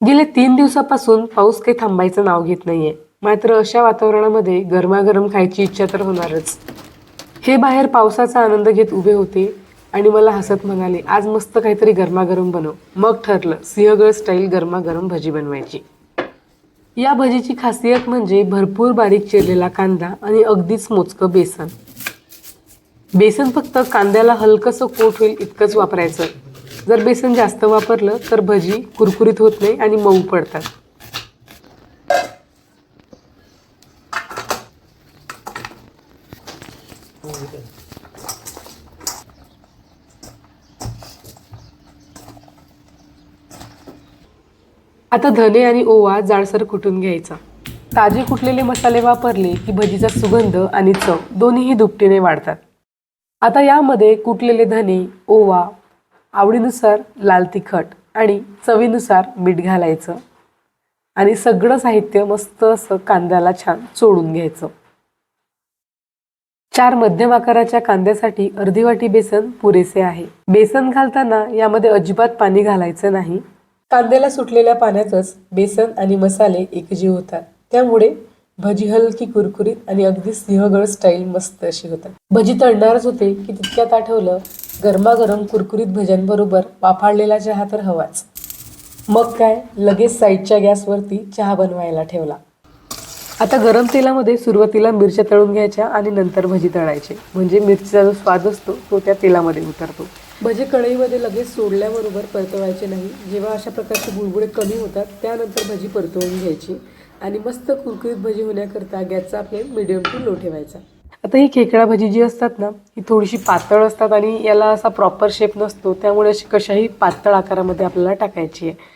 गेल्या 3 दिवसापासून पाऊस काही थांबायचं नाव घेत नाहीये. मात्र अशा वातावरणामध्ये गरमागरम खायची इच्छा तर होणारच. हे बाहेर पावसाचा आनंद घेत उभे होते आणि मला हसत म्हणाले, आज मस्त काहीतरी गरमागरम बनव. मग ठरलं, सिंहगड स्टाईल गरमागरम भजी बनवायची. या भजीची खासियत म्हणजे भरपूर बारीक चिरलेला कांदा आणि अगदीच मोजकं बेसन. बेसन फक्त कांद्याला हलकंसं कोट होईल इतकंच वापरायचं. जर बेसन जास्त वापरलं तर भजी कुरकुरीत होत नाही आणि मऊ पडतात. आता धने आणि ओवा जाडसर कुटून घ्यायचा. ताजे कुटलेले मसाले वापरले की भजीचा सुगंध आणि चव दोन्हीही दुपटीने वाढतात. आता यामध्ये कुटलेले धने, ओवा, आवडीनुसार लाल तिखट आणि चवीनुसार मीठ घालायचं आणि सगळं साहित्य मस्त असं कांद्याला छान चोळून घ्यायचं. 4 मध्यम आकाराच्या कांद्यासाठी अर्धी वाटी बेसन पुरेसे आहे. बेसन घालताना यामध्ये अजिबात पाणी घालायचं नाही. कांद्याला सुटलेल्या पाण्यातच बेसन आणि मसाले एकजीव होतात. त्यामुळे भजी हलकी कुरकुरीत आणि अगदी सिंहगड स्टाईल मस्त अशी होतात. भजी तळणारच होते की तितक्यात आठवलं, गरमागरम कुरकुरीत भज्यांबरोबर वाफाळलेला चहा तर हवाच. मग काय, लगेच साईडच्या गॅसवरती चहा बनवायला ठेवला. आता गरम तेलामध्ये सुरुवातीला मिरच्या तळून घ्यायच्या आणि नंतर भजी तळायचे. म्हणजे मिरचीचा जो स्वाद असतो तो त्या तेलामध्ये उतरतो. भजी कढईमध्ये लगेच सोडल्याबरोबर परतवायचे नाही. जेव्हा अशा प्रकारचे बुडबुडे कमी होतात त्यानंतर भजी परतवून घ्यायची आणि मस्त कुरकुरीत भजी होण्याकरता गॅसचा फ्लेम मिडियम टू लो ठेवायचा. आता ही खेकडा भजी जी असतात ना, ही थोडीशी पातळ असतात आणि याला असा प्रॉपर शेप नसतो. त्यामुळे अशी कशाही पातळ आकारामध्ये आपल्याला टाकायची आहे.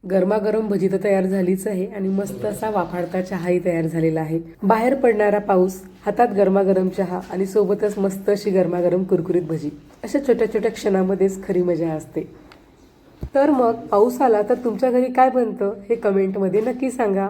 गरमागरम भजी तर तयार झालीच आहे आणि मस्त असा वाफाळता चहाही तयार झालेला आहे. बाहेर पडणारा पाऊस, हातात गरमागरम चहा आणि सोबतच मस्त अशी गरमागरम कुरकुरीत भजी. अशा छोट्या छोट्या क्षणामध्येच खरी मजा असते. तर मग पाऊस आला तर तुमच्या घरी काय बनतं हे कमेंटमध्ये नक्की सांगा.